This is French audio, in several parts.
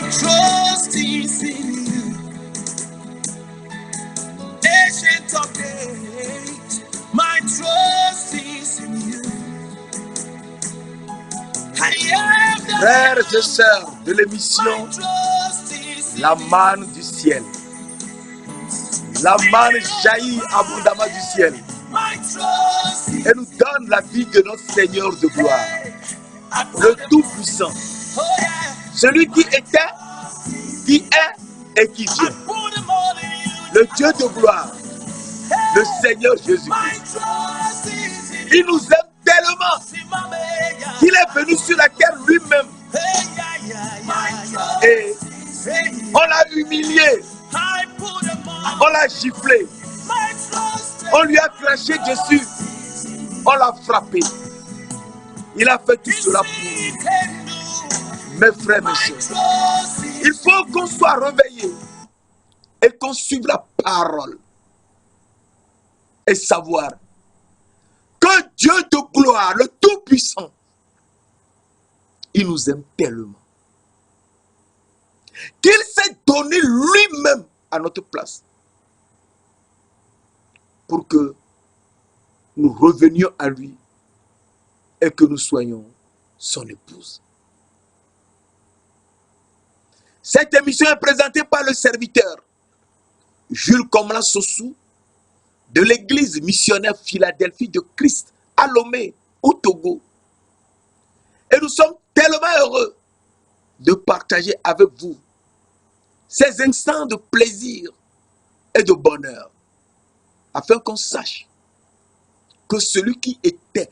My trust is in you, ancient of days. My trust is in you. Frères et sœurs de l'émission La manne du ciel. La manne jaillit abondamment du ciel et nous donne la vie de notre Seigneur de gloire, le Tout-Puissant, celui qui était, qui est et qui vient, le Dieu de gloire, le Seigneur Jésus-Christ. Il nous aime tellement qu'il est venu sur la terre lui-même et on l'a humilié, on l'a giflé, on lui a craché dessus, on l'a frappé. Il a fait tout cela pour nous. Mes frères, mes sœurs, il faut qu'on soit réveillés et qu'on suive la parole et savoir que Dieu de gloire, le Tout-Puissant, il nous aime tellement qu'il s'est donné lui-même à notre place pour que nous revenions à lui et que nous soyons son épouse. Cette émission est présentée par le serviteur Jules Komla Sossou de l'église missionnaire Philadelphie de Christ à Lomé, au Togo. Et nous sommes tellement heureux de partager avec vous ces instants de plaisir et de bonheur, afin qu'on sache que celui qui était,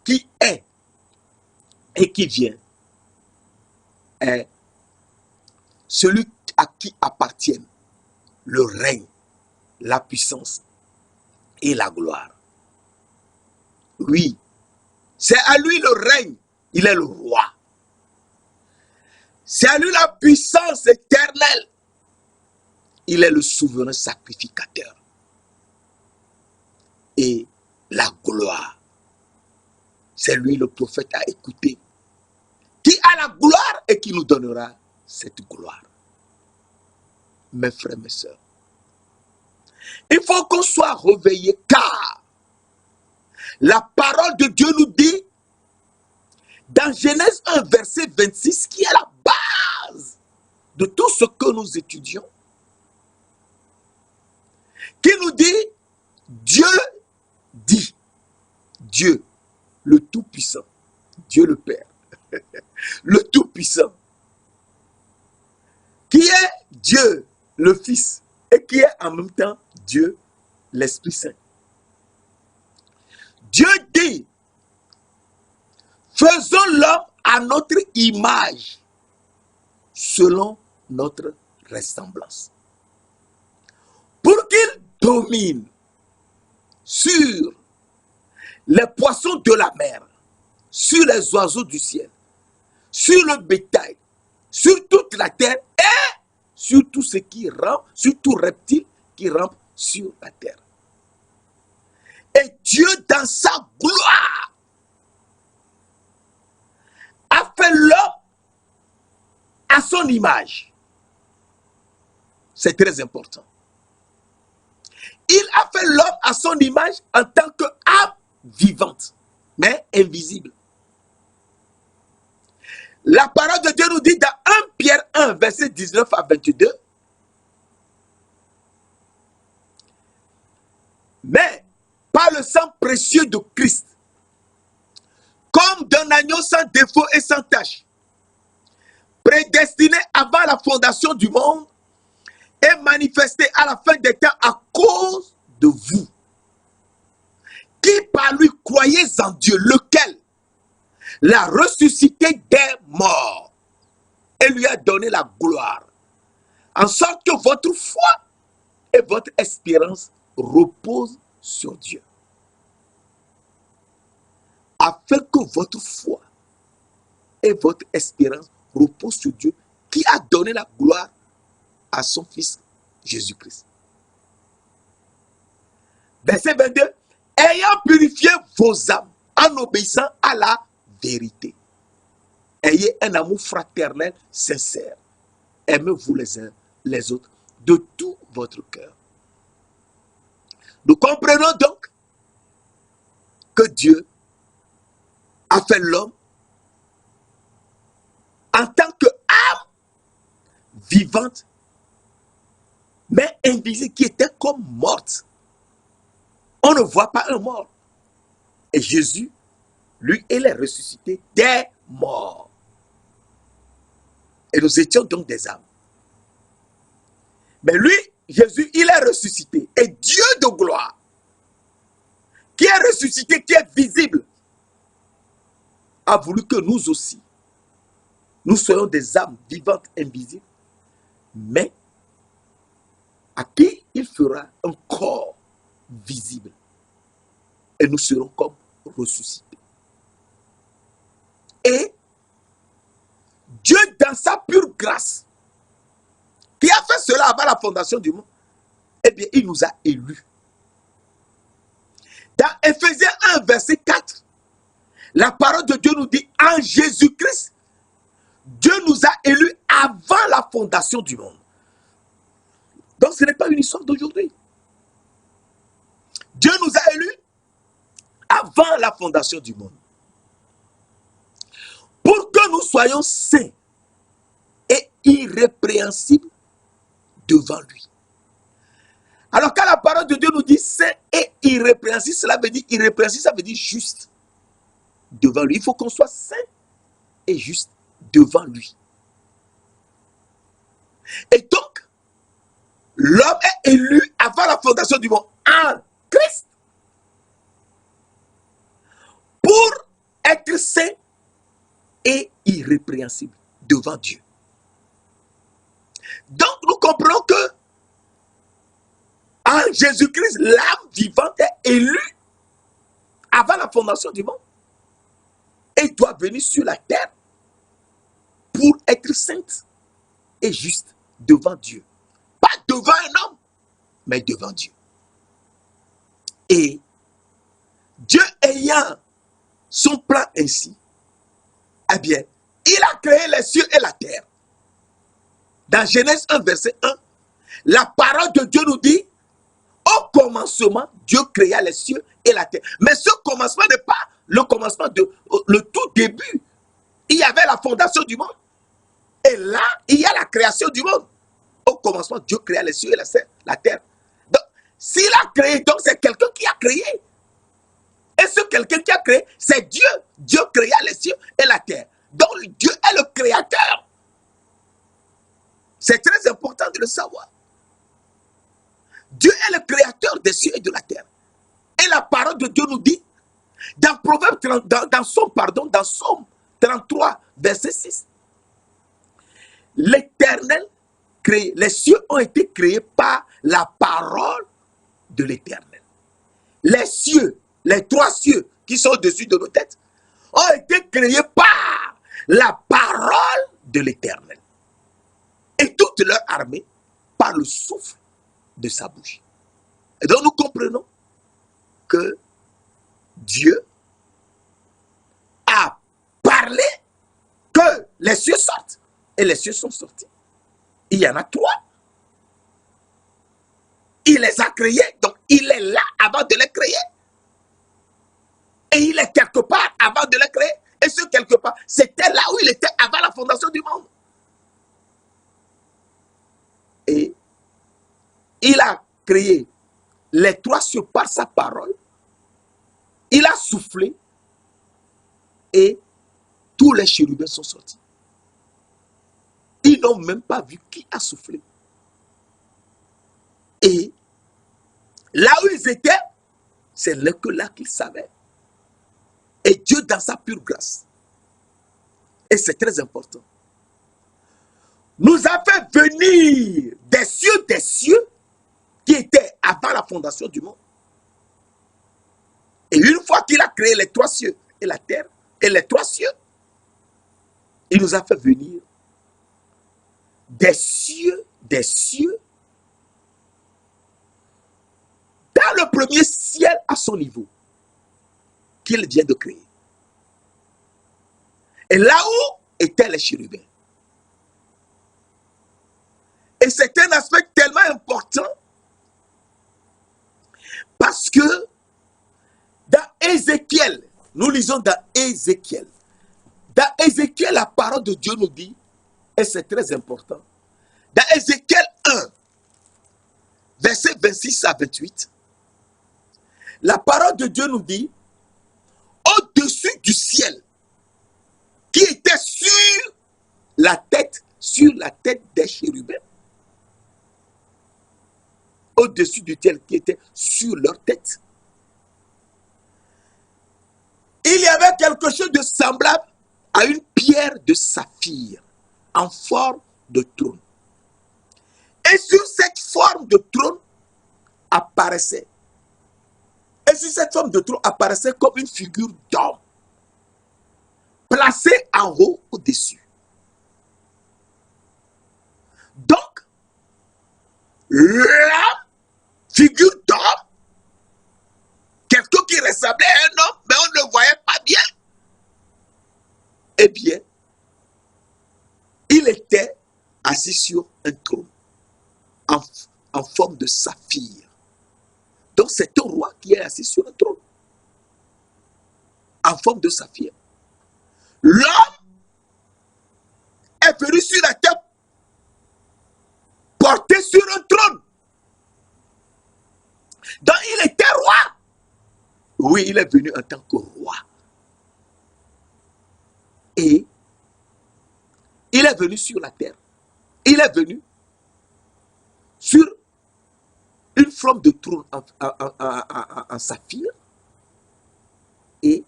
qui est et qui vient est celui à qui appartiennent le règne, la puissance et la gloire. Oui, c'est à lui le règne, il est le roi. C'est à lui la puissance éternelle, il est le souverain sacrificateur. Et la gloire, c'est lui le prophète à écouter, qui a la gloire et qui nous donnera cette gloire. Mes frères, mes sœurs, il faut qu'on soit réveillés, car la parole de Dieu nous dit dans Genèse 1 verset 26, qui est la base de tout ce que nous étudions, qui nous dit Dieu dit, Dieu le Tout-Puissant, Dieu le Père, le Tout-Puissant, qui est Dieu le Fils et qui est en même temps Dieu l'Esprit Saint. Dieu dit, faisons l'homme à notre image, selon notre ressemblance, pour qu'il domine sur les poissons de la mer, sur les oiseaux du ciel, sur le bétail, sur toute la terre et sur tout ce qui rampe, sur tout reptile qui rampe sur la terre. Et Dieu, dans sa gloire, a fait l'homme à son image. C'est très important. Il a fait l'homme à son image en tant qu'âme vivante, mais invisible. La parole de Dieu nous dit dans 1 Pierre 1, verset 19 à 22, mais par le sang précieux de Christ, comme d'un agneau sans défaut et sans tache, prédestiné avant la fondation du monde et manifesté à la fin des temps à cause de vous, qui par lui croyez en Dieu, lequel l'a ressuscité des morts et lui a donné la gloire, en sorte que votre foi et votre espérance reposent sur Dieu. Afin que votre foi et votre espérance reposent sur Dieu, qui a donné la gloire à son Fils Jésus-Christ. Verset 22. Ayant purifié vos âmes en obéissant à la vérité ayez un amour fraternel sincère. Aimez-vous les uns les autres de tout votre cœur. Nous comprenons donc que Dieu a fait l'homme en tant qu'âme vivante, mais invisible, qui était comme morte. On ne voit pas un mort. Et Jésus, lui, il est ressuscité des morts. Et nous étions donc des âmes. Mais lui, Jésus, il est ressuscité. Et Dieu de gloire, qui est ressuscité, qui est visible, a voulu que nous aussi, nous soyons des âmes vivantes, invisibles, mais à qui il fera un corps visible. Et nous serons comme ressuscités. Et Dieu, dans sa pure grâce, qui a fait cela avant la fondation du monde, eh bien, il nous a élus. Dans Éphésiens 1, verset 4, la parole de Dieu nous dit, en Jésus-Christ, Dieu nous a élus avant la fondation du monde. Donc, ce n'est pas une histoire d'aujourd'hui. Dieu nous a élus avant la fondation du monde. Pour que nous soyons saints et irrépréhensibles devant lui. Alors, quand la parole de Dieu nous dit saint et irrépréhensible, cela veut dire irrépréhensible, ça veut dire juste devant lui. Il faut qu'on soit saint et juste devant lui. Et donc, l'homme est élu avant la fondation du monde en Christ pour être saint et irrépréhensible devant Dieu. Donc, nous comprenons que en Jésus-Christ, l'âme vivante est élue avant la fondation du monde et doit venir sur la terre pour être sainte et juste devant Dieu. Pas devant un homme, mais devant Dieu. Et Dieu ayant son plan ainsi, eh bien, il a créé les cieux et la terre. Dans Genèse 1, verset 1, la parole de Dieu nous dit, au commencement, Dieu créa les cieux et la terre. Mais ce commencement n'est pas le commencement le tout début. Il y avait la fondation du monde. Et là, il y a la création du monde. Au commencement, Dieu créa les cieux et la terre. Donc, s'il a créé, donc c'est quelqu'un qui a créé. Et ce quelqu'un qui a créé, c'est Dieu. Dieu créa les cieux et la terre. Donc, Dieu est le créateur. C'est très important de le savoir. Dieu est le créateur des cieux et de la terre. Et la parole de Dieu nous dit, dans Proverbe 30, dans Somme 33, verset 6, l'Éternel créé, les cieux ont été créés par la parole de l'Éternel. Les cieux, les trois cieux qui sont au-dessus de nos têtes, ont été créés par la parole de l'Éternel. Et toute leur armée par le souffle de sa bouche. Et donc nous comprenons que Dieu a parlé que les cieux sortent. Et les cieux sont sortis. Il y en a trois. Il les a créés, donc il est là avant de les créer. Et il est quelque part avant de les créer. Et ce quelque part, c'était là où il était avant la fondation du monde. Et il a créé les trois cieux par sa parole. Il a soufflé et tous les chérubins sont sortis. Ils n'ont même pas vu qui a soufflé. Et là où ils étaient, c'est là qu'ils savaient. Et Dieu dans sa pure grâce. Et c'est très important. Nous a fait venir des cieux qui étaient avant la fondation du monde. Et une fois qu'il a créé les trois cieux et la terre, et les trois cieux, il nous a fait venir des cieux, dans le premier ciel à son niveau, qu'il vient de créer. Et là où étaient les chérubins. Et c'est un aspect tellement important parce que dans Ézéchiel, nous lisons dans Ézéchiel, la parole de Dieu nous dit, et c'est très important, dans Ézéchiel 1, versets 26 à 28, la parole de Dieu nous dit, au-dessus du ciel, qui était sur la tête des chérubins, au-dessus du ciel qui était sur leur tête, il y avait quelque chose de semblable à une pierre de saphir en forme de trône. Et sur cette forme de trône apparaissait, comme une figure d'homme, placée en haut au-dessus. Donc, la figure d'homme, quelqu'un qui ressemblait à un homme, mais on ne le voyait pas bien, eh bien, il était assis sur un trône en forme de saphir. Donc, c'est un roi qui est assis sur un trône en forme de saphir. L'homme est venu sur la terre porté sur un trône. Donc, il était roi. Oui, il est venu en tant que roi. Et il est venu sur la terre. Il est venu sur une forme de trône en saphir. Et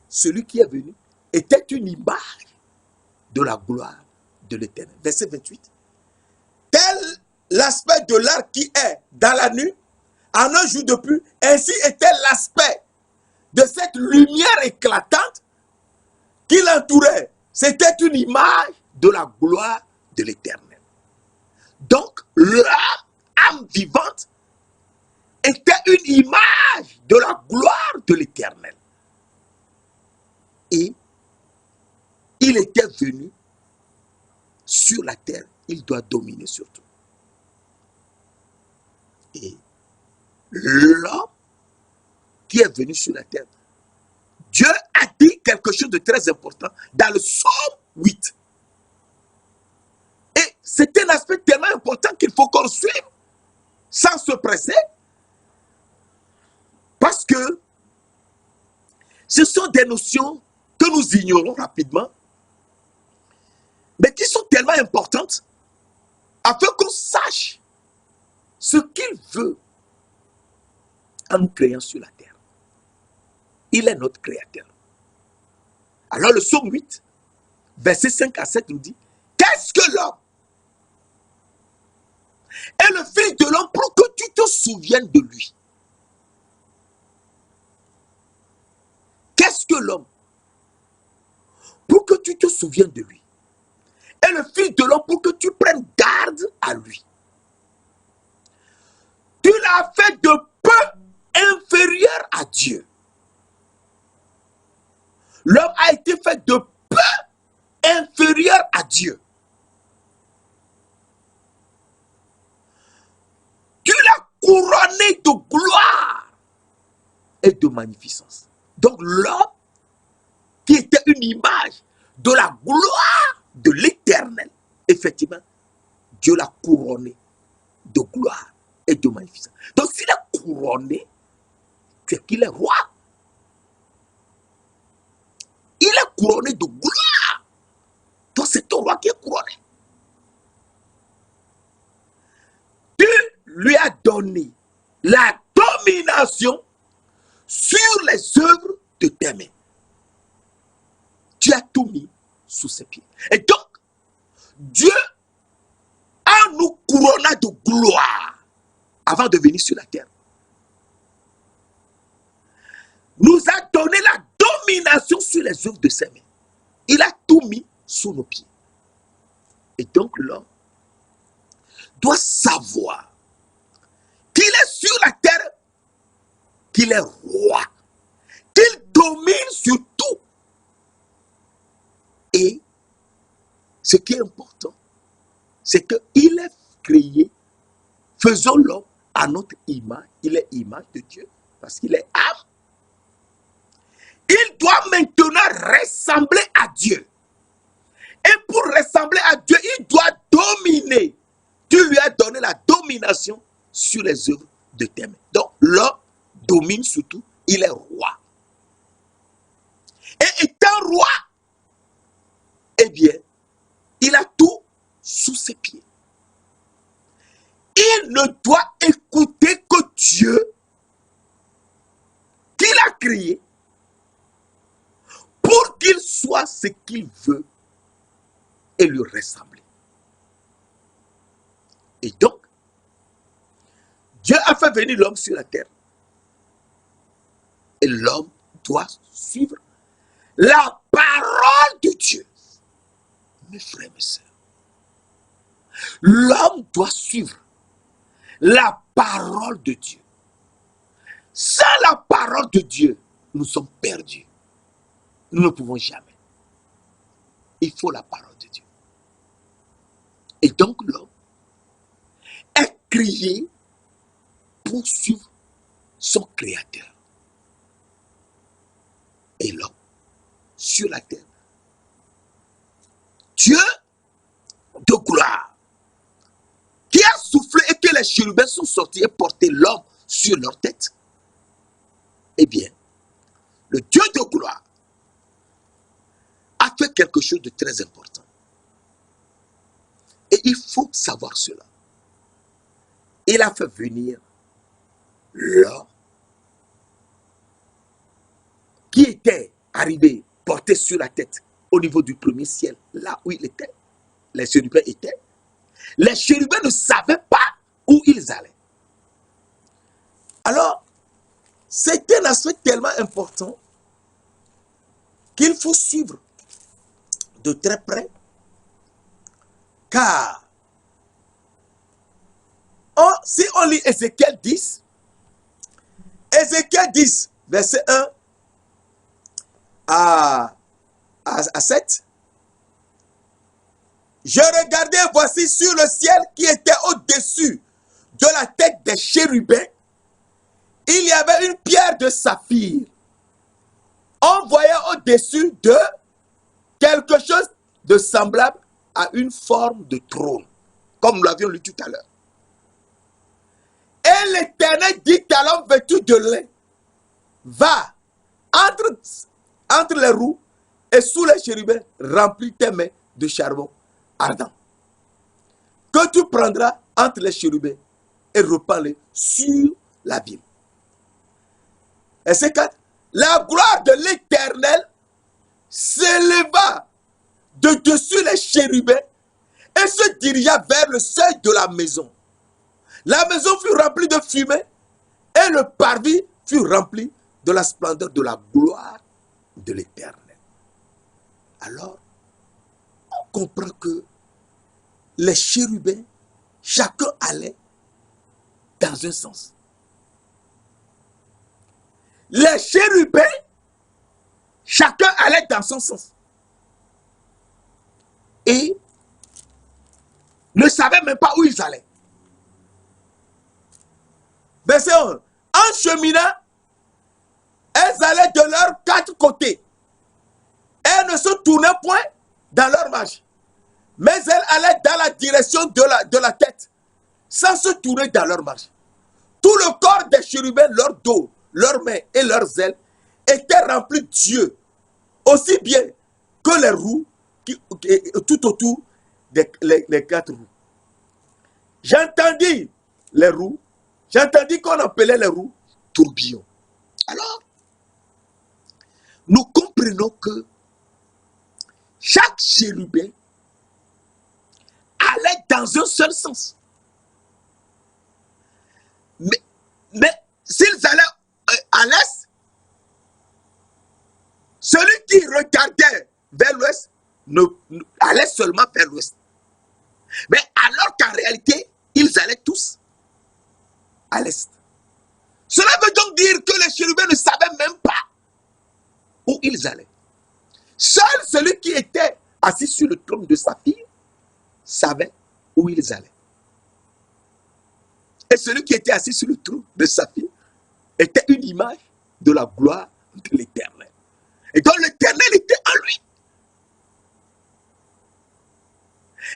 celui qui est venu était une image de la gloire de l'Éternel. Verset 28. Tel l'aspect de l'arc qui est dans la nuit, en un jour de pluie, ainsi était l'aspect de cette lumière éclatante qui l'entourait. C'était une image de la gloire de l'Éternel. Donc, l'âme vivante était une image de la gloire de l'Éternel. Et il était venu sur la terre. Il doit dominer sur tout. Et l'homme qui est venu sur la terre, Dieu a dit quelque chose de très important dans le psaume 8. Et c'est un aspect tellement important qu'il faut qu'on suive sans se presser. Parce que ce sont des notions que nous ignorons rapidement, mais qui sont tellement importantes afin qu'on sache ce qu'il veut en nous créant sur la terre. Il est notre créateur. Alors le psaume 8, verset 5 à 7 nous dit, qu'est-ce que l'homme? Et le fils de l'homme pour que tu te souviennes de lui. Qu'est-ce que l'homme? Pour que tu te souviennes de lui. Et le fils de l'homme pour que tu prennes garde à lui. Tu l'as fait de peu inférieur à Dieu. L'homme a été fait de peu inférieur à Dieu. Tu l'as couronné de gloire et de magnificence. Donc l'homme, qui était une image de la gloire de l'Éternel, effectivement, Dieu l'a couronné de gloire et de magnificence. Donc s'il est couronné, c'est qu'il est roi. Il est couronné de gloire. Donc c'est un roi qui est couronné. Tu lui as donné la domination sur les œuvres de tes mains. Tu as tout mis sous ses pieds. Et donc, Dieu, en nous couronnant de gloire, avant de venir sur la terre, nous a donné la domination sur les œuvres de ses mains. Il a tout mis sous nos pieds. Et donc l'homme doit savoir qu'il est sur la terre, qu'il est roi, qu'il domine sur tout. Et ce qui est important, c'est qu'il est créé, faisons l'homme à notre image, il est image de Dieu, parce qu'il est âme. Il doit maintenant ressembler à Dieu. Et pour ressembler à Dieu, il doit dominer. Tu lui as donné la domination sur les œuvres de tes mains. Donc l'homme domine surtout, il est roi. Et étant roi, eh bien, il a tout sous ses pieds. Il ne doit écouter que Dieu qu'il a créé pour qu'il soit ce qu'il veut et lui ressembler. Et donc, Dieu a fait venir l'homme sur la terre. Et l'homme doit suivre la parole de Dieu. Mes frères, mes sœurs, l'homme doit suivre la parole de Dieu. Sans la parole de Dieu, nous sommes perdus. Nous ne pouvons jamais. Il faut la parole de Dieu. Et donc l'homme est créé pour suivre son Créateur. Et l'homme, sur la terre, Dieu de gloire, qui a soufflé et que les chérubins sont sortis et porté l'homme sur leur tête, eh bien, le Dieu de gloire a fait quelque chose de très important. Et il faut savoir cela. Il a fait venir l'homme qui était arrivé, porté sur la tête, au niveau du premier ciel, là où il était. Les chérubins étaient. Les chérubins ne savaient pas où ils allaient. Alors, c'est un aspect tellement important qu'il faut suivre de très près, car si on lit Ézéchiel 10, verset 1 à 7, je regardais, voici sur le ciel qui était au-dessus de la tête des chérubins, il y avait une pierre de saphir. On voyait au-dessus de quelque chose de semblable à une forme de trône, comme nous l'avions lu tout à l'heure. Et l'Éternel dit à l'homme vêtu de lin, va entre les roues et sous les chérubins, remplis tes mains de charbon ardent, que tu prendras entre les chérubins et repends-les sur la ville. Verset 4. La gloire de l'Éternel s'éleva de dessus les chérubins et se dirigea vers le seuil de la maison. La maison fut remplie de fumée et le parvis fut rempli de la splendeur de la gloire de l'Éternel. Alors, on comprend que les chérubins, chacun allait dans un sens. Les chérubins, chacun allait dans son sens. Et ne savaient même pas où ils allaient. Verset 1. En cheminant, elles allaient de leurs quatre côtés. Elles ne se tournaient point dans leur marche, mais elles allaient dans la direction de la tête, sans se tourner dans leur marche. Tout le corps des chérubins, leur dos, leurs mains et leurs ailes, étaient remplis d'yeux, aussi bien que les roues tout autour les quatre roues. J'entendis qu'on appelait les roues tourbillons. Alors, nous comprenons que chaque chérubin allait dans un seul sens. Mais s'ils allaient à l'est, celui qui regardait vers l'ouest allait seulement vers l'ouest. Mais alors qu'en réalité, ils allaient tous à l'est. Cela veut donc dire que les chérubins ne savaient même pas où ils allaient. Seul celui qui était assis sur le trône de sa fille, savaient où ils allaient. Et celui qui était assis sur le trône de sa fille était une image de la gloire de l'Éternel. Et donc l'Éternel était en lui.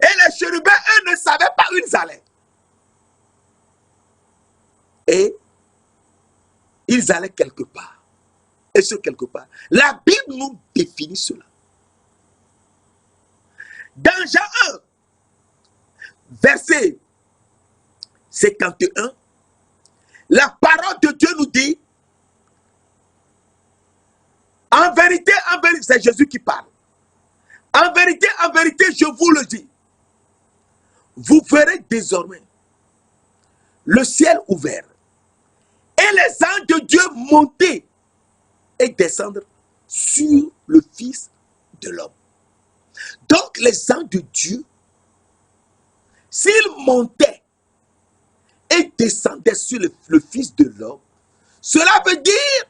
Et les chérubins, eux, ne savaient pas où ils allaient. Et ils allaient quelque part. Et ce quelque part, la Bible nous définit cela. Dans Jean 1, verset 51, la parole de Dieu nous dit, en vérité, c'est Jésus qui parle. En vérité, je vous le dis, vous verrez désormais le ciel ouvert et les anges de Dieu monter et descendre sur le Fils de l'homme. Donc les anges de Dieu, s'ils montaient et descendaient sur le Fils de l'homme, cela veut dire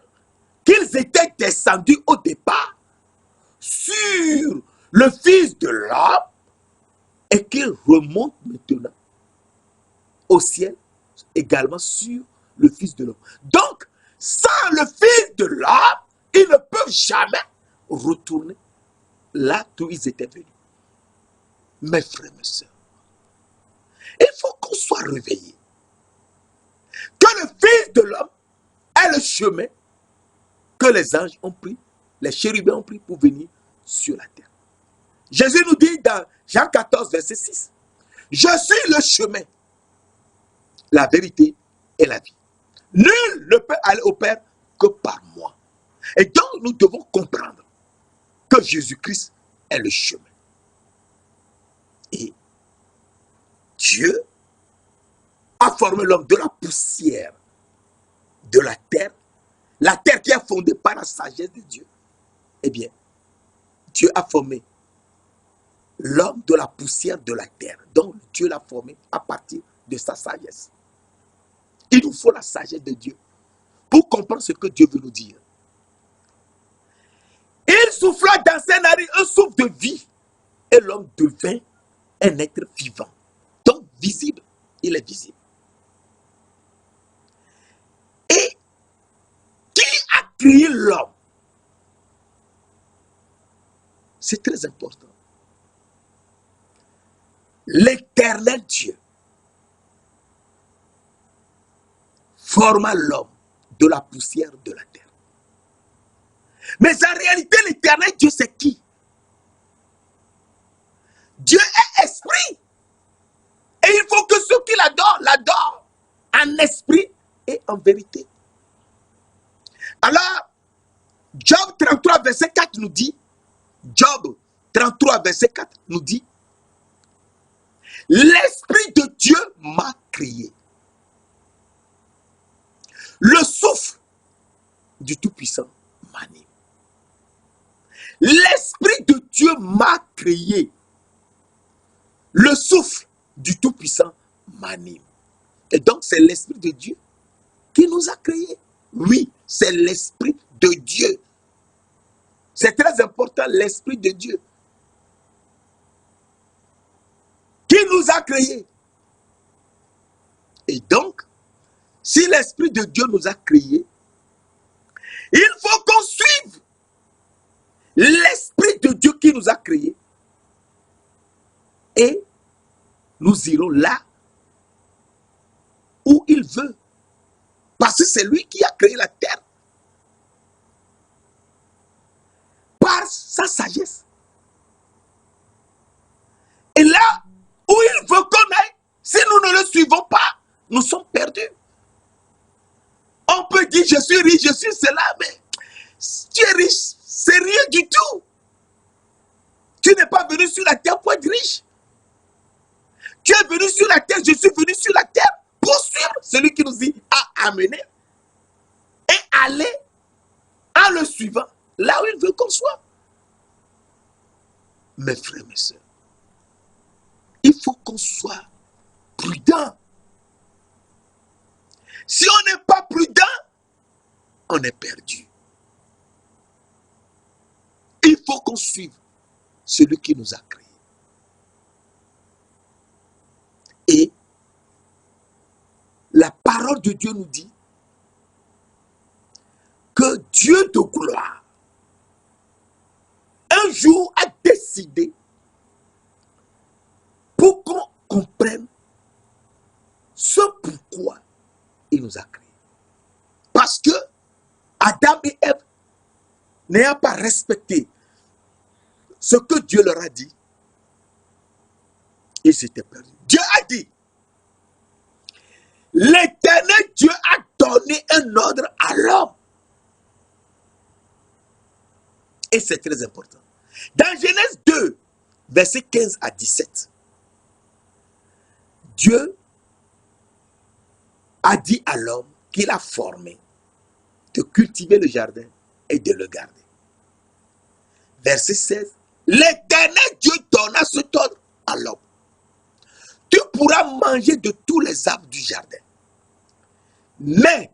qu'ils étaient descendus au départ sur le Fils de l'homme et qu'ils remontent maintenant au ciel également sur le Fils de l'homme. Donc, sans le Fils de l'homme, ils ne peuvent jamais retourner là d'où ils étaient venus. Mes frères, mes sœurs, il faut qu'on soit réveillés. Que le Fils de l'homme est le chemin que les anges ont pris, les chérubins ont pris pour venir sur la terre. Jésus nous dit dans Jean 14, verset 6, « Je suis le chemin, la vérité et la vie. Nul ne peut aller au Père que par moi. » Et donc, nous devons comprendre que Jésus-Christ est le chemin. Et Dieu a formé l'homme de la poussière de la terre qui est fondée par la sagesse de Dieu. Eh bien, Dieu a formé l'homme de la poussière de la terre. Donc, Dieu l'a formé à partir de sa sagesse. Il nous faut la sagesse de Dieu pour comprendre ce que Dieu veut nous dire. Il souffla dans ses narines un souffle de vie et l'homme devint un être vivant. Donc, visible, il est visible. Et qui a créé l'homme? C'est très important. L'Éternel Dieu forma l'homme de la poussière de la terre. Mais en réalité, l'Éternel Dieu, c'est qui? Dieu est esprit. Et il faut que ceux qui l'adorent en esprit et en vérité. Alors, Job 33, verset 4 nous dit, Job 33, verset 4 nous dit, l'Esprit de Dieu m'a créé. Le souffle du Tout-Puissant m'anime. L'Esprit de Dieu m'a créé. Le souffle du Tout-Puissant m'anime. Et donc, c'est l'Esprit de Dieu qui nous a créés. Oui, c'est l'Esprit de Dieu. C'est très important, l'Esprit de Dieu qui nous a créés. Et donc, si l'Esprit de Dieu nous a créés, il faut qu'on suive l'Esprit de Dieu qui nous a créés. Et nous irons là où il veut. Parce que c'est lui qui a créé la terre. Par sa sagesse. Et là où il veut qu'on aille, si nous ne le suivons pas, nous sommes perdus. On peut dire, je suis riche, je suis cela, mais tu es riche, c'est rien du tout. Tu n'es pas venu sur la terre pour être riche. Tu es venu sur la terre, je suis venu sur la terre pour suivre celui qui nous a amenés et aller en le suivant là où il veut qu'on soit. Mes frères, mes sœurs, il faut qu'on soit prudent. Si on n'est pas prudent, on est perdu. Il faut qu'on suive celui qui nous a créés. Et la parole de Dieu nous dit que Dieu de gloire, un jour a décidé pour qu'on comprenne ce pourquoi il nous a créés. Parce que Adam et Ève, n'ayant pas respecté ce que Dieu leur a dit, ils s'étaient perdus. Dieu a dit, l'Éternel Dieu a donné un ordre à l'homme. Et c'est très important. Dans Genèse 2, versets 15 à 17, Dieu a dit à l'homme qu'il a formé de cultiver le jardin et de le garder. Verset 16, l'Éternel Dieu donna cet ordre à l'homme. Tu pourras manger de tous les arbres du jardin, mais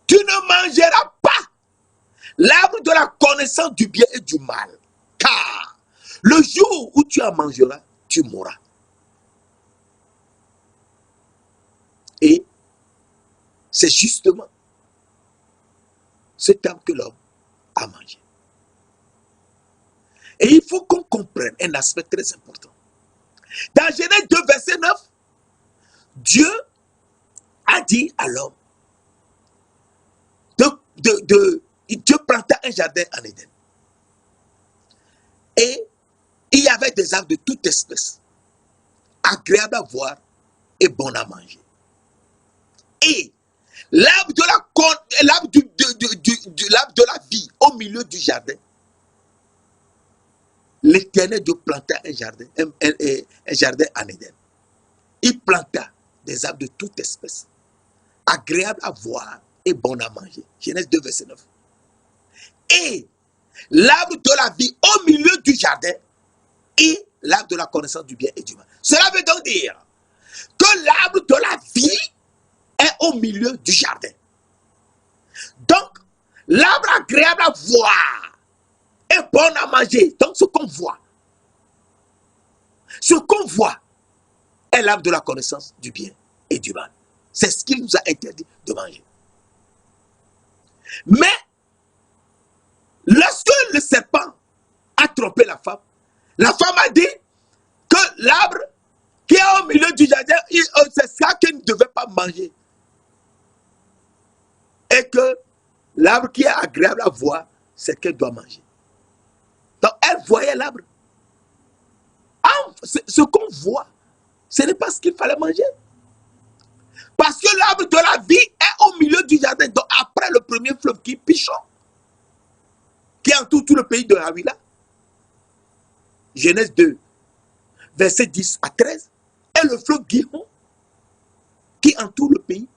tu ne mangeras pas l'arbre de la connaissance du bien et du mal, car le jour où tu en mangeras, tu mourras. Et c'est justement cet arbre que l'homme a mangé. Et il faut qu'on comprenne un aspect très important. Dans Genèse 2, verset 9, Dieu a dit à l'homme, Dieu planta un jardin en Éden. Et il y avait des arbres de toute espèce, agréables à voir et bons à manger. Et l'arbre de la vie au milieu du jardin, l'Éternel Dieu planta un jardin en Éden. Il planta des arbres de toute espèce, agréables à voir et bons à manger. Genèse 2, verset 9. Et l'arbre de la vie au milieu du jardin et l'arbre de la connaissance du bien et du mal. Cela veut donc dire que l'arbre de la vie est au milieu du jardin. Donc, l'arbre agréable à voir est bon à manger. Donc, ce qu'on voit est l'arbre de la connaissance du bien et du mal. C'est ce qu'il nous a interdit de manger. Mais, lorsque le serpent a trompé la femme a dit que l'arbre qui est au milieu du jardin, c'est ça qu'elle ne devait pas manger. Et que l'arbre qui est agréable à voir, c'est qu'elle doit manger. Donc, elle voyait l'arbre. Ce qu'on voit, ce n'est pas ce qu'il fallait manger. Parce que l'arbre de la vie est au milieu du jardin. Donc, après le premier fleuve qui est Pichon, qui entoure tout le pays de Havila, Genèse 2, verset 10 à 13, et le fleuve Gihon, qui entoure le pays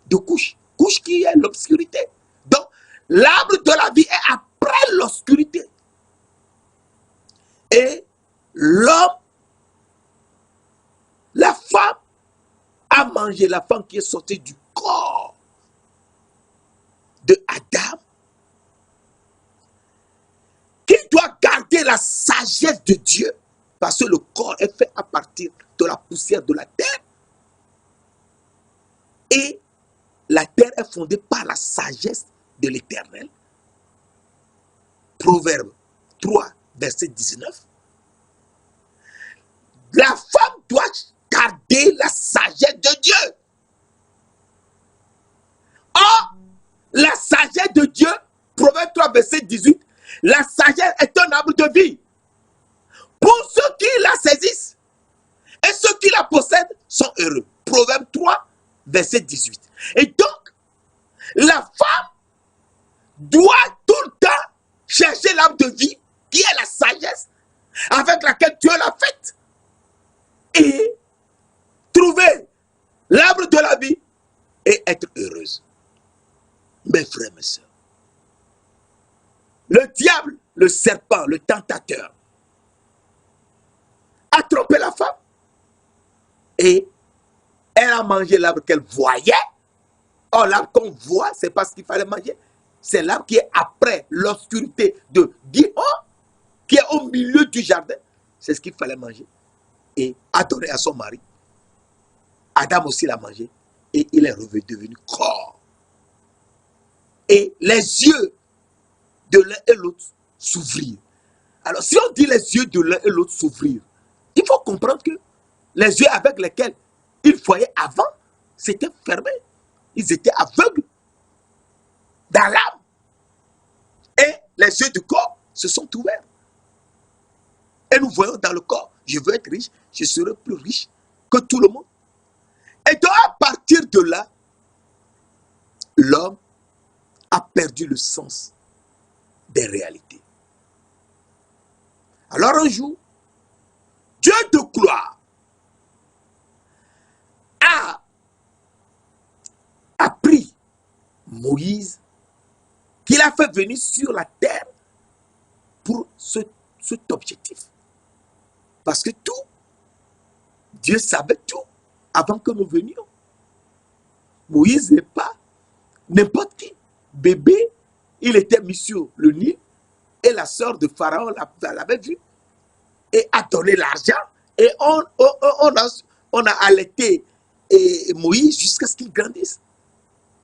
de Couche. Couche qui est l'obscurité. Donc, l'arbre de la vie est après l'obscurité. Et l'homme, la femme, a mangé, la femme qui est sortie du corps de Adam, qui doit garder la sagesse de Dieu, parce que le corps est fait à partir de la poussière de la terre. Et la terre est fondée par la sagesse de l'Éternel. Proverbe 3, verset 19. La femme doit garder la sagesse de Dieu. Or, la sagesse de Dieu, Proverbe 3, verset 18, la sagesse est un arbre de vie. Pour ceux qui la saisissent et ceux qui la possèdent sont heureux. Proverbe 3, verset 18. Et donc, la femme doit tout le temps chercher l'arbre de vie, qui est la sagesse avec laquelle Dieu l'a faite, et trouver l'arbre de la vie et être heureuse. Mes frères, mes sœurs, le diable, le serpent, le tentateur, a trompé la femme et elle a mangé l'arbre qu'elle voyait. Or, l'arbre qu'on voit, c'est pas ce qu'il fallait manger. C'est l'arbre qui est après l'obscurité de Gihon. qui est au milieu du jardin, c'est ce qu'il fallait manger. Et a donné à son mari. Adam aussi l'a mangé. Et il est devenu corps. Et les yeux de l'un et l'autre s'ouvrirent. Alors, si on dit les yeux de l'un et l'autre s'ouvrir, il faut comprendre que les yeux avec lesquels ils voyaient avant, c'était fermé. Ils étaient aveugles dans l'âme. Et les yeux du corps se sont ouverts. Et nous voyons dans le corps, je veux être riche, je serai plus riche que tout le monde. Et donc, à partir de là, l'homme a perdu le sens des réalités. Alors un jour, Dieu de gloire a pris Moïse, qu'il a fait venir sur la terre pour cet objectif. Parce que tout, Dieu savait tout avant que nous venions. Moïse n'est pas n'importe qui. Bébé, il était mis sur le Nil et la sœur de Pharaon l'avait vu et a donné l'argent et on a allaité Moïse jusqu'à ce qu'il grandisse.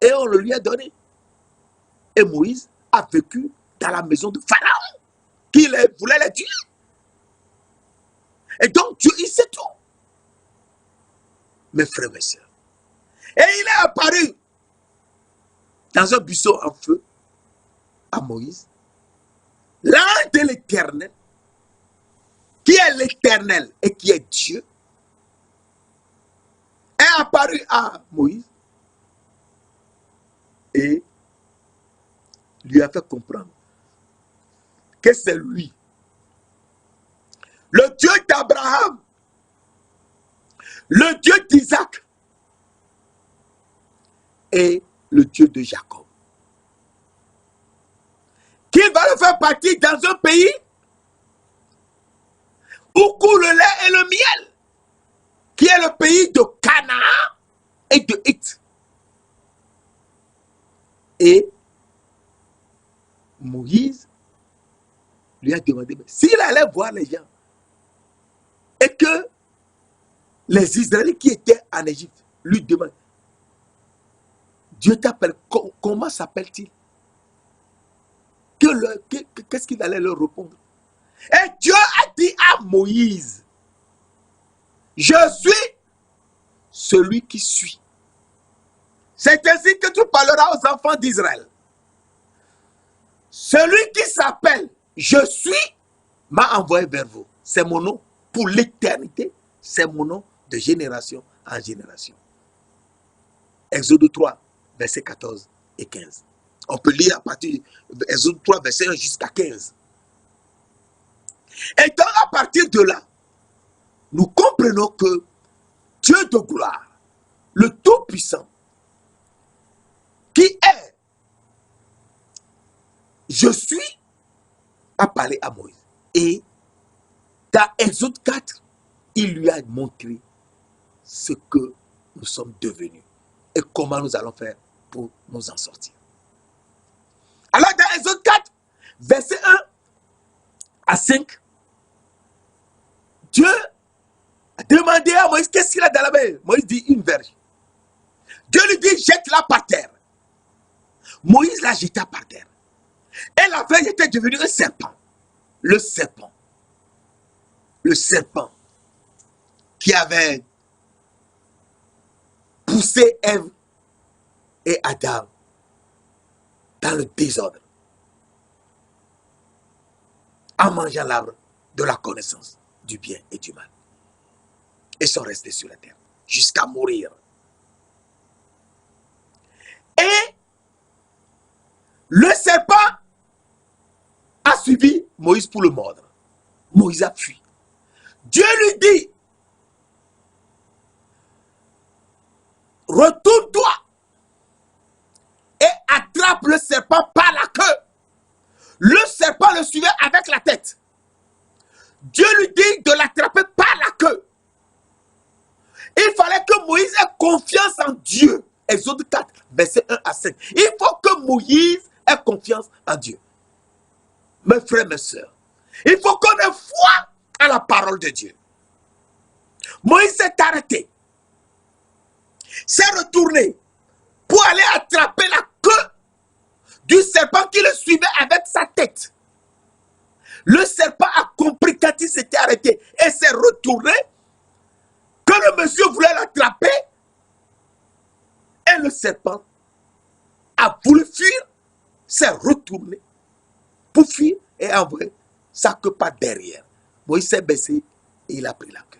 Et on le lui a donné. Et Moïse a vécu dans la maison de Pharaon, qui voulait les tuer. Et donc Dieu, il sait tout. Mes frères, mes sœurs. Et il est apparu dans un buisson en feu à Moïse. L'ange de l'Éternel, qui est l'Éternel et qui est Dieu, est apparu à Moïse et lui a fait comprendre que c'est lui, le Dieu d'Abraham, le Dieu d'Isaac et le Dieu de Jacob, qu'il va le faire partir dans un pays où coule le lait et le miel, qui est le pays de Canaan et de Heth. Et Moïse lui a demandé, s'il allait voir les gens, et que les Israélites qui étaient en Égypte lui demandent, Dieu t'appelle, comment s'appelle-t-il? Qu'est-ce qu'il allait leur répondre? Et Dieu a dit à Moïse, je suis celui qui suis. C'est ainsi que tu parleras aux enfants d'Israël. Celui qui s'appelle je suis m'a envoyé vers vous. C'est mon nom pour l'éternité. C'est mon nom de génération en génération. Exode 3, versets 14 et 15. On peut lire à partir de Exode 3, verset 1 jusqu'à 15. Et donc, à partir de là, nous comprenons que Dieu de gloire, le Tout-Puissant, qui est je suis, a parlé à Moïse. Et dans Exode 4, il lui a montré ce que nous sommes devenus et comment nous allons faire pour nous en sortir. Alors dans Exode 4, verset 1 à 5, Dieu a demandé à Moïse qu'est-ce qu'il a dans la main. Moïse dit une verge. Dieu lui dit jette-la par terre. Moïse l'a jeta par terre. Et la verge était devenue un serpent. Le serpent qui avait poussé Ève et Adam dans le désordre en mangeant l'arbre de la connaissance du bien et du mal. Et sont restés sur la terre jusqu'à mourir. Et le serpent a suivi Moïse pour le mordre. Moïse a fui. Dieu lui dit, retourne-toi et attrape le serpent par la queue. Le serpent le suivait avec la tête. Dieu lui dit de l'attraper par la queue. Il fallait que Moïse ait confiance en Dieu. Exode 4, verset 1 à 5. Il faut que Moïse ait confiance en Dieu. Mes frères, mes sœurs, Il faut qu'on ait foi à la parole de Dieu. Moïse s'est arrêté, s'est retourné pour aller attraper la queue du serpent qui le suivait avec sa tête. Le serpent a compris quand il s'était arrêté et s'est retourné que le monsieur voulait l'attraper et le serpent a voulu fuir, s'est retourné pour fuir et a envoyé sa queue par derrière. Moïse s'est baissé et il a pris la queue.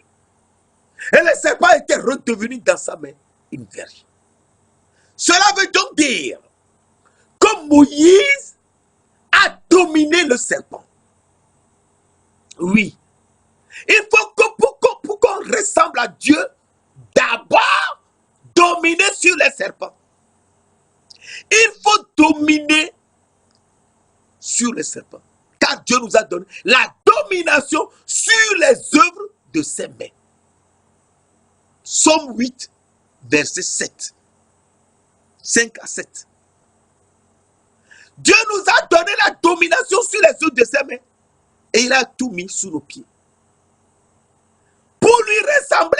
Et le serpent était redevenu dans sa main une verge. Cela veut donc dire que Moïse a dominé le serpent. Oui. Il faut que pour qu'on ressemble à Dieu, d'abord dominer sur les serpents. Il faut dominer sur les serpents. Car Dieu nous a donné la domination sur les œuvres de ses mains. Psaume 8, verset 7. 5 à 7. Dieu nous a donné la domination sur les œuvres de ses mains. Et il a tout mis sous nos pieds. Pour lui ressembler,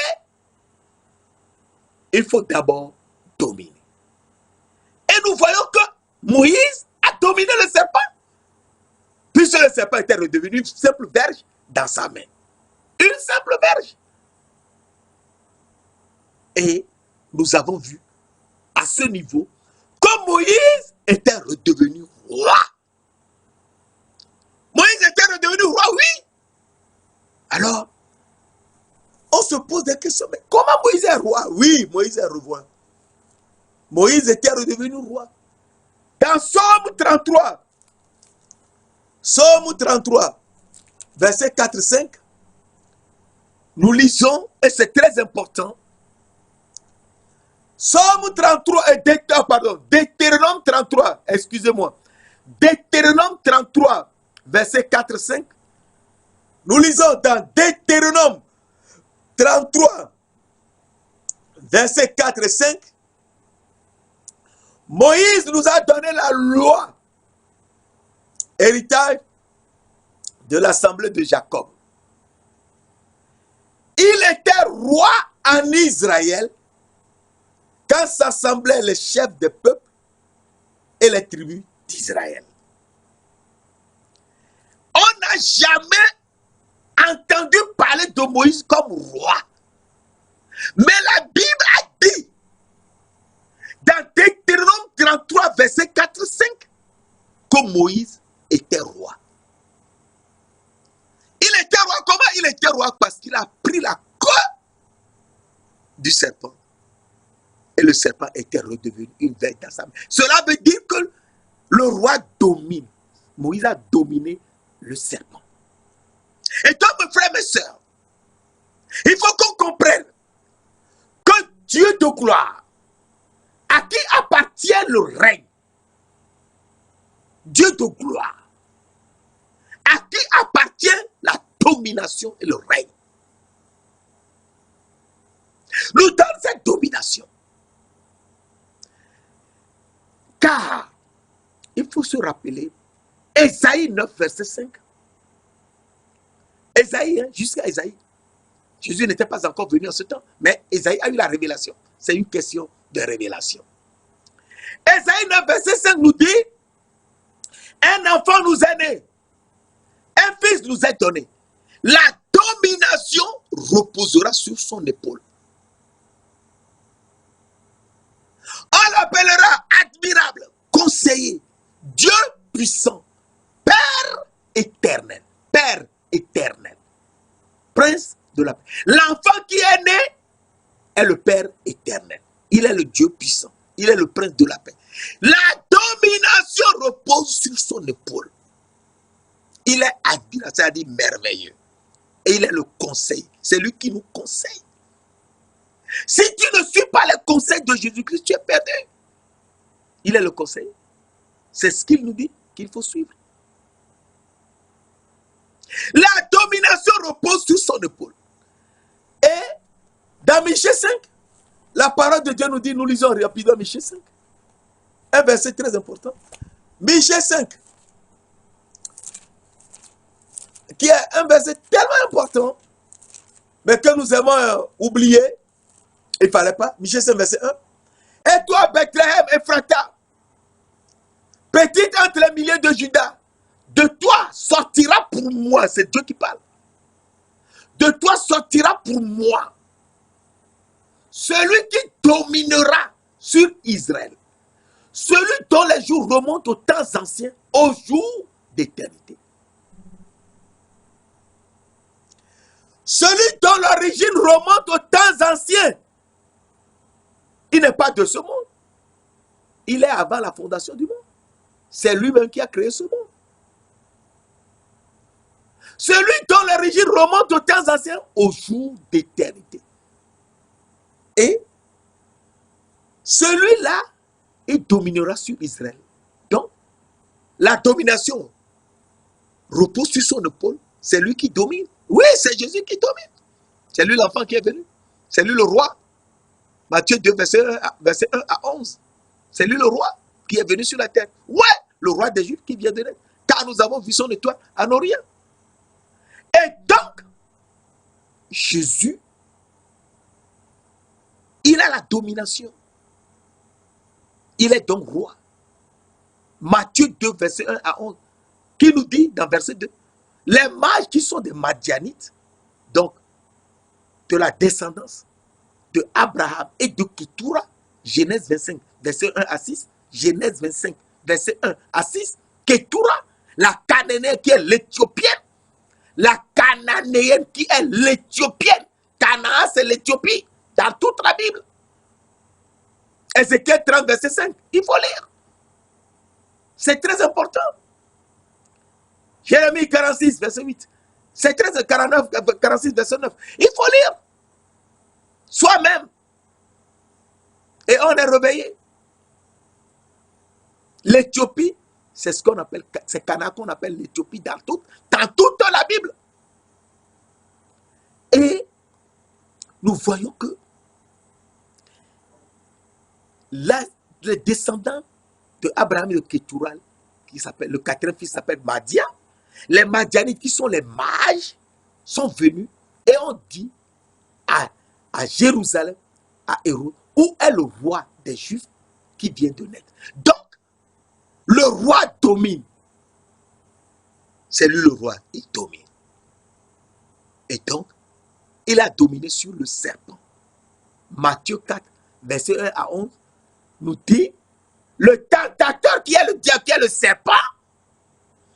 il faut d'abord dominer. Et nous voyons que Moïse a dominé le serpent. Puisque le serpent était redevenu une simple verge dans sa main. Une simple verge. Et nous avons vu à ce niveau que Moïse était redevenu roi. Moïse était redevenu roi, oui. Alors, on se pose des questions. Mais comment Moïse est roi? Oui, Moïse est roi. Moïse était redevenu roi. Dans Psaume 33, Psaume 33, verset 4-5, nous lisons, et c'est très important, Psaume 33, Deutéronome 33, excusez-moi, Deutéronome 33, verset 4-5, nous lisons dans Deutéronome 33, verset 4 et 5, Moïse nous a donné la loi, héritage de l'assemblée de Jacob. Il était roi en Israël quand s'assemblaient les chefs des peuples et les tribus d'Israël. On n'a jamais entendu parler de Moïse comme roi. Mais la Bible a dit, dans Deutéronome 33, verset 4-5, que Moïse était roi. Il était roi, comment il était roi? Parce qu'il a pris la queue du serpent. Et le serpent était redevenu une verge dans sa main. Cela veut dire que le roi domine. Moïse a dominé le serpent. Et toi, mes frères, mes sœurs, il faut qu'on comprenne que Dieu de gloire, à qui appartient le règne, Dieu de gloire, à qui appartient la domination et le règne, nous donne cette domination. Car, il faut se rappeler, Ésaïe 9, verset 5. Ésaïe, jusqu'à Ésaïe. Jésus n'était pas encore venu en ce temps, mais Ésaïe a eu la révélation. C'est une question de révélation. Ésaïe 9, verset 5 nous dit, un enfant nous est né, un fils nous est donné. La domination reposera sur son épaule. On l'appellera admirable, conseiller, Dieu puissant, Père éternel, Père éternel, Prince de la paix. L'enfant qui est né est le Père éternel. Il est le Dieu puissant. Il est le Prince de la paix. La domination repose sur son épaule. Il est admirable, c'est-à-dire merveilleux. Et il est le conseil. C'est lui qui nous conseille. Si tu ne suis pas les conseils de Jésus-Christ, tu es perdu. Il est le conseil. C'est ce qu'il nous dit qu'il faut suivre. La domination repose sur son épaule. Et dans Michée 5, la parole de Dieu nous dit, nous lisons rapidement Michée 5. Un verset très important. Michée 5. qui est un verset tellement important, mais que nous avons oublié. Il ne fallait pas. Michée 5, verset 1. Et toi, Bethléem, Ephrata, petite entre les milliers de Judas, de toi sortira pour moi, c'est Dieu qui parle. De toi sortira pour moi celui qui dominera sur Israël. Celui dont les jours remontent aux temps anciens, aux jours d'éternité. Celui dont l'origine remonte aux temps anciens. Il n'est pas de ce monde. Il est avant la fondation du monde. C'est lui-même qui a créé ce monde. Celui dont l'origine remonte aux temps anciens, aux jours d'éternité. Et celui-là, il dominera sur Israël. Donc, la domination repose sur son épaule. C'est lui qui domine. Oui, c'est Jésus qui domine. C'est lui l'enfant qui est venu. C'est lui le roi. Matthieu 2, verset 1 à 11. C'est lui le roi qui est venu sur la terre. Ouais, le roi des Juifs qui vient de naître. Car nous avons vu son étoile en Orient. Et donc, Jésus, il a la domination. Il est donc roi. Matthieu 2, verset 1 à 11, qui nous dit dans verset 2, les mages qui sont des Madianites, donc de la descendance de Abraham et de Ketura, Genèse 25, verset 1 à 6, Genèse 25, verset 1 à 6, Ketura, la Cananéenne qui est l'Éthiopienne, la Cananéenne qui est l'Éthiopienne. Canaan, c'est l'Éthiopie, dans toute la Bible. Ézéchiel 30, verset 5, il faut lire. C'est très important. Jérémie 46, verset 8. C'est très 46, verset 9. Il faut lire. Soi-même. Et on est réveillé. L'Éthiopie, c'est ce qu'on appelle, c'est Canaan qu'on appelle l'Éthiopie dans toute la Bible. Et nous voyons que les descendants de Abraham et de Ketural, qui s'appelle, le quatrième fils s'appelle Madia, les Madianites qui sont les mages, sont venus et ont dit à Jérusalem, à Hérode, où est le roi des Juifs qui vient de naître. Donc, le roi domine. C'est lui le roi, il domine. Et donc, il a dominé sur le serpent. Matthieu 4, verset 1 à 11, nous dit, le tentateur qui est le diable, qui est le serpent,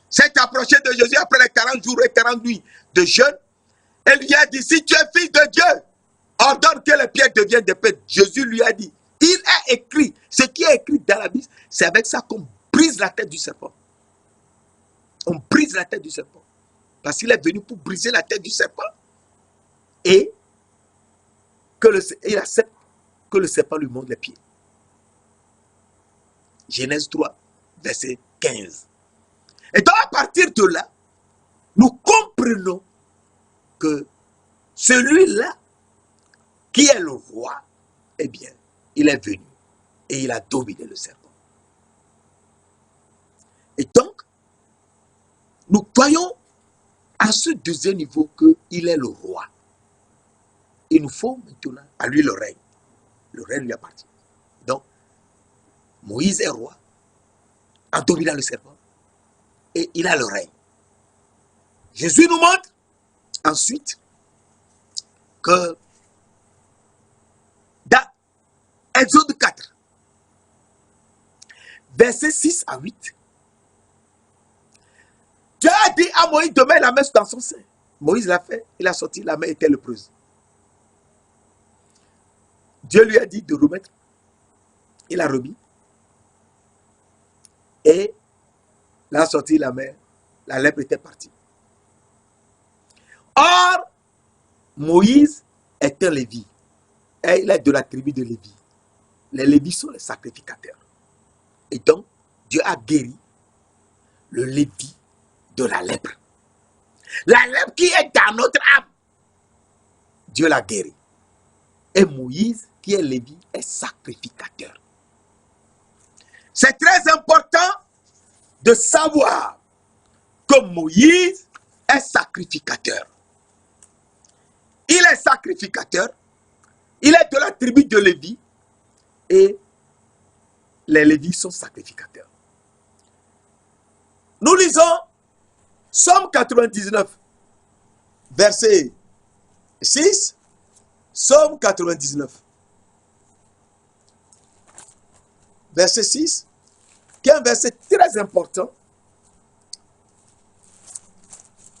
s'est approché de Jésus après les 40 jours et 40 nuits de jeûne. Et lui a dit, si tu es fils de Dieu, ordonne que les pierres deviennent des pains. Jésus lui a dit, il est écrit, ce qui est écrit dans la Bible, c'est avec ça qu'on brise la tête du serpent. On brise la tête du serpent. Parce qu'il est venu pour briser la tête du serpent. Et il accepte que le serpent lui montre les pieds. Genèse 3, verset 15. Et donc, à partir de là, nous comprenons que celui-là, qui est le roi, eh bien, il est venu et il a dominé le serpent. Et donc, nous voyons à ce deuxième niveau qu'il est le roi. Il nous faut maintenant à lui le règne. Le règne lui appartient. Donc, Moïse est roi en dominant le serpent et il a le règne. Jésus nous montre ensuite que dans Exode 4, versets 6 à 8, Dieu a dit à Moïse de mettre la main dans son sein. Moïse l'a fait, il a sorti, la main était lépreuse. Dieu lui a dit de remettre, il a remis. Et il a sorti la main, la lèpre était partie. Or, Moïse est un Lévi. Et il est de la tribu de Lévi. Les Lévis sont les sacrificateurs. Et donc, Dieu a guéri le Lévi de la lèpre. La lèpre qui est dans notre âme, Dieu l'a guéri. Et Moïse, qui est Lévi, est sacrificateur. C'est très important de savoir que Moïse est sacrificateur. Il est sacrificateur. Il est de la tribu de Lévi. Et les Lévis sont sacrificateurs. Nous lisons Somme 99, verset 6. Somme 99, verset 6, qui est un verset très important,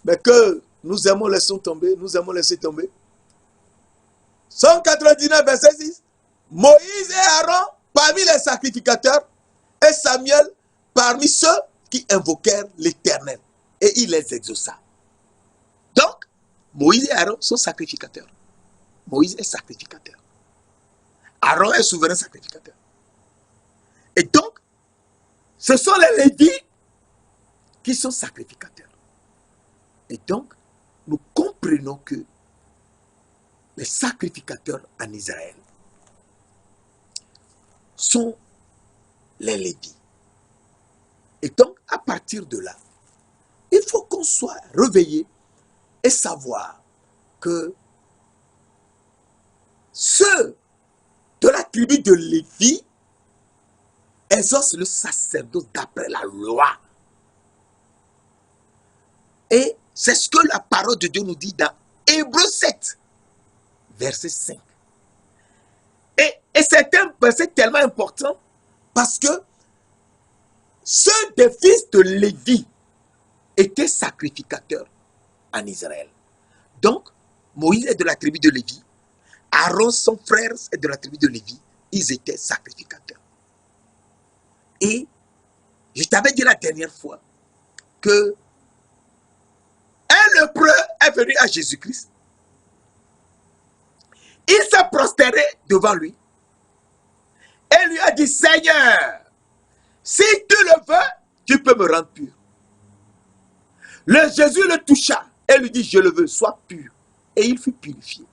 mais que nous aimons laisser tomber, Somme 99, verset 6. Moïse et Aaron parmi les sacrificateurs et Samuel parmi ceux qui invoquèrent l'Éternel. Et il les exauça. Donc, Moïse et Aaron sont sacrificateurs. Moïse est sacrificateur. Aaron est souverain sacrificateur. Et donc, ce sont les Lévites qui sont sacrificateurs. Et donc, nous comprenons que les sacrificateurs en Israël sont les Lévites. Et donc, à partir de là, il faut qu'on soit réveillé et savoir que ceux de la tribu de Lévi exercent le sacerdoce d'après la loi. Et c'est ce que la parole de Dieu nous dit dans Hébreux 7, verset 5. Et c'est un verset tellement important parce que ceux des fils de Lévi étaient sacrificateurs en Israël. Donc, Moïse est de la tribu de Lévi. Aaron, son frère, est de la tribu de Lévi. Ils étaient sacrificateurs. Et je t'avais dit la dernière fois que un lépreux est venu à Jésus-Christ. Il s'est prosterné devant lui et lui a dit, Seigneur, si tu le veux, tu peux me rendre pur. Le Jésus le toucha et lui dit, je le veux, sois pur. Et il fut purifié.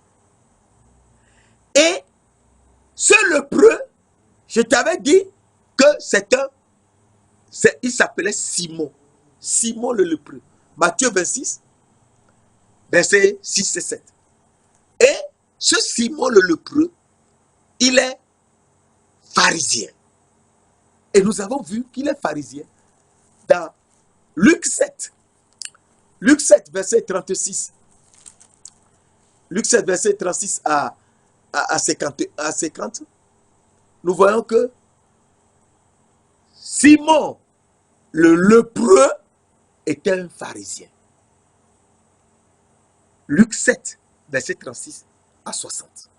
Et ce lépreux, je t'avais dit que il s'appelait Simon. Simon le lépreux. Matthieu 26, versets 6 et 7. Et ce Simon le lépreux, il est pharisien. Et nous avons vu qu'il est pharisien dans Luc 7. Luc 7, verset 36. Luc 7, verset 36 à 50. Nous voyons que Simon, le lépreux, était un pharisien. Luc 7, verset 36 à 60.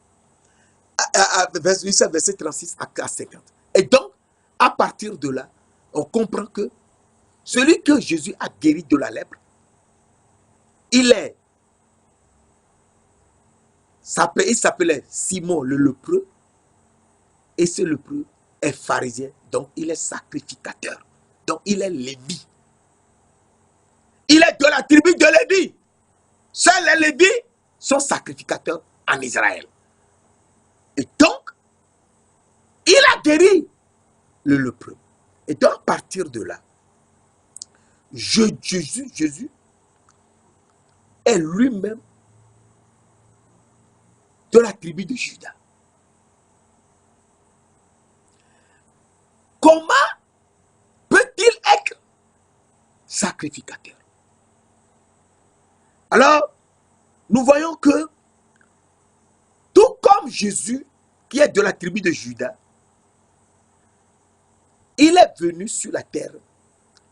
Luc 7, verset 36 à 50. Et donc, à partir de là, on comprend que celui que Jésus a guéri de la lèpre, il s'appelait Simon le lépreux, et ce lépreux est pharisien, donc il est sacrificateur, donc il est Lévi. Il est de la tribu de Lévi. Seuls les Lévis sont sacrificateurs en Israël. Et donc, il a guéri le lépreux. Et donc, à partir de là, Jésus est lui-même de la tribu de Juda. Comment peut-il être sacrificateur? Alors, nous voyons que, tout comme Jésus, qui est de la tribu de Juda, il est venu sur la terre,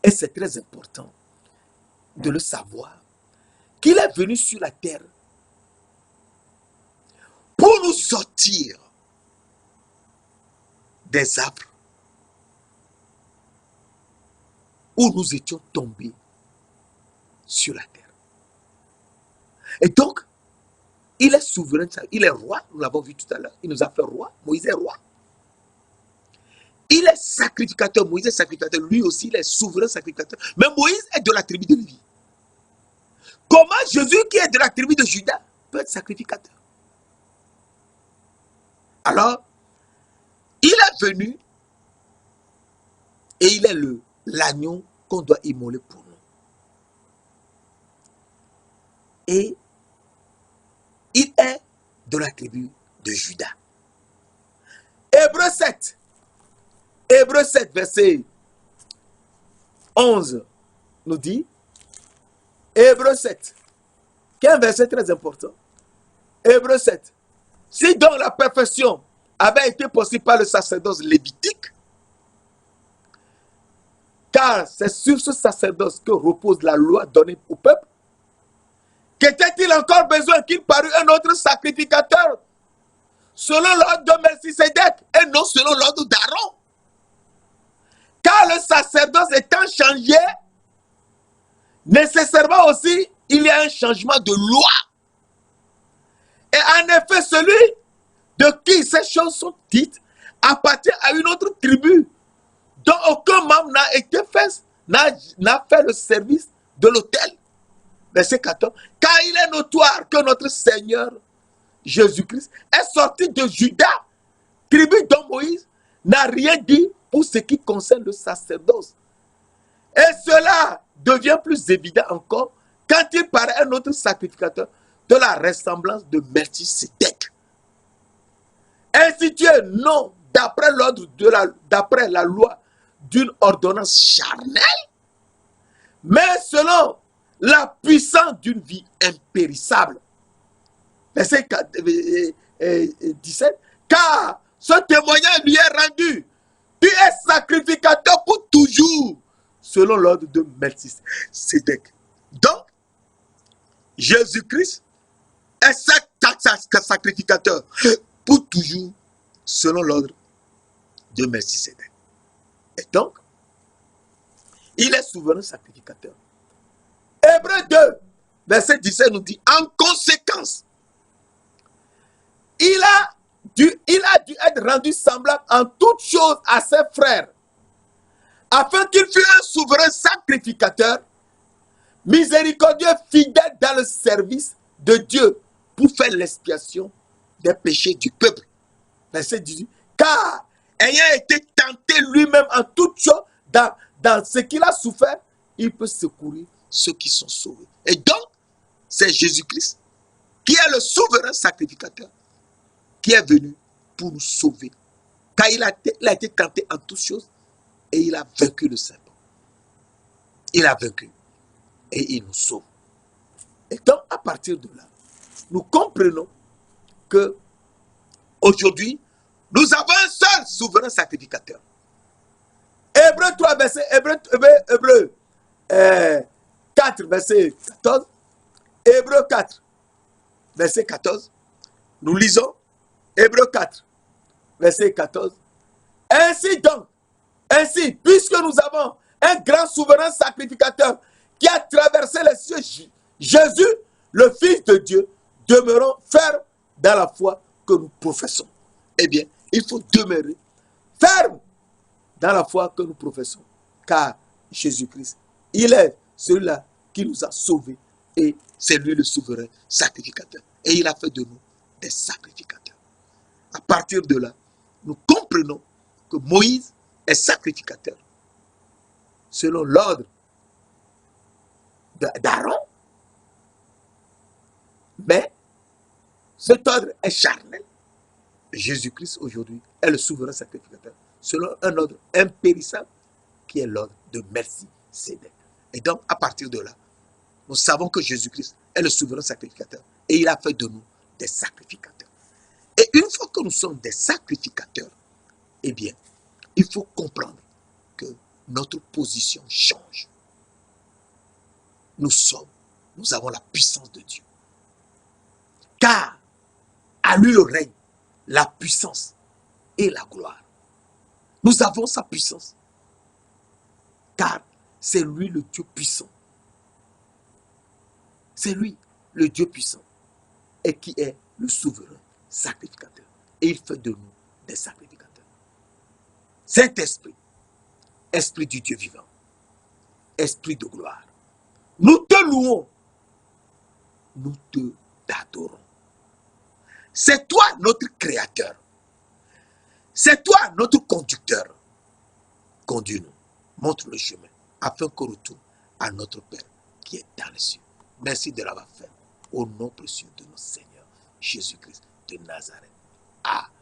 et c'est très important de le savoir, qu'il est venu sur la terre pour nous sortir des arbres où nous étions tombés sur la terre. Et donc, il est souverain, il est roi, nous l'avons vu tout à l'heure, il nous a fait roi, Moïse est roi. Il est sacrificateur, Moïse est sacrificateur, lui aussi il est souverain sacrificateur. Mais Moïse est de la tribu de Lévi. Comment Jésus, qui est de la tribu de Juda, peut être sacrificateur? Alors, il est venu et il est l'agneau qu'on doit immoler pour nous. et il est de la tribu de Juda. Hébreux 7, verset 11 nous dit, Hébreux 7, qui est un verset très important. Hébreux 7. Si donc la perfection avait été possible par le sacerdoce lévitique, car c'est sur ce sacerdoce que repose la loi donnée au peuple, qu'était-il encore besoin qu'il parût un autre sacrificateur selon l'ordre de Melchisédek et non selon l'ordre d'Aaron? Car le sacerdoce étant changé, nécessairement aussi, il y a un changement de loi. Et en effet, celui de qui ces choses sont dites appartient à une autre tribu dont aucun membre n'a été fait, n'a fait le service de l'autel. Verset 14. Car il est notoire que notre Seigneur Jésus-Christ est sorti de Juda, tribu dont Moïse n'a rien dit pour ce qui concerne le sacerdoce. Et cela devient plus évident encore quand il paraît un autre sacrificateur de la ressemblance de Melchisédek, institué non d'après l'ordre d'après la loi d'une ordonnance charnelle, mais selon la puissance d'une vie impérissable. Verset 17. Car ce témoignage lui est rendu. Tu es sacrificateur pour toujours, selon l'ordre de Melchisédek. Donc, Jésus-Christ est sacrificateur pour toujours, selon l'ordre de Melchisédek. Et donc, il est souverain sacrificateur. Hébreux 2, verset 17 nous dit, en conséquence, il a dû être rendu semblable en toutes choses à ses frères, afin qu'il fût un souverain sacrificateur, miséricordieux, fidèle dans le service de Dieu, pour faire l'expiation des péchés du peuple. Verset 18. Car, ayant été tenté lui-même en toutes choses, dans ce qu'il a souffert, il peut secourir ceux qui sont sauvés. Et donc, c'est Jésus-Christ qui est le souverain sacrificateur, qui est venu pour nous sauver. Car il a été tenté en toutes choses et il a vaincu le serpent. Il a vaincu et il nous sauve. Et donc, à partir de là, nous comprenons que aujourd'hui, nous avons un seul souverain sacrificateur. Hébreux 3, verset, Hébreux 4, verset 14. Hébreux 4, verset 14. Nous lisons Hébreux 4, verset 14. Ainsi, puisque nous avons un grand souverain sacrificateur qui a traversé les cieux, Jésus, le Fils de Dieu, demeurons fermes dans la foi que nous professons. Eh bien, il faut demeurer ferme dans la foi que nous professons. Car Jésus-Christ, il est celui-là qui nous a sauvés et c'est lui le souverain sacrificateur. Et il a fait de nous des sacrificateurs. À partir de là, nous comprenons que Moïse est sacrificateur selon l'ordre d'Aaron, mais cet ordre est charnel. Jésus-Christ aujourd'hui est le souverain sacrificateur selon un ordre impérissable qui est l'ordre de Melchisédek. Et donc, à partir de là, nous savons que Jésus-Christ est le souverain sacrificateur et il a fait de nous des sacrificateurs. Et une fois que nous sommes des sacrificateurs, eh bien, il faut comprendre que notre position change. Nous avons la puissance de Dieu. Car à lui le règne, la puissance et la gloire. Nous avons sa puissance. Car c'est lui le Dieu puissant. C'est lui le Dieu puissant et qui est le souverain sacrificateur. Et il fait de nous des sacrificateurs. Saint-Esprit, Esprit du Dieu vivant, Esprit de gloire, nous te louons, nous te adorons. C'est toi notre créateur. C'est toi notre conducteur. Conduis-nous, montre le chemin, afin qu'on retourne à notre Père qui est dans les cieux. Merci de l'avoir fait. Au nom précieux de notre Seigneur Jésus-Christ de Nazareth. Amen.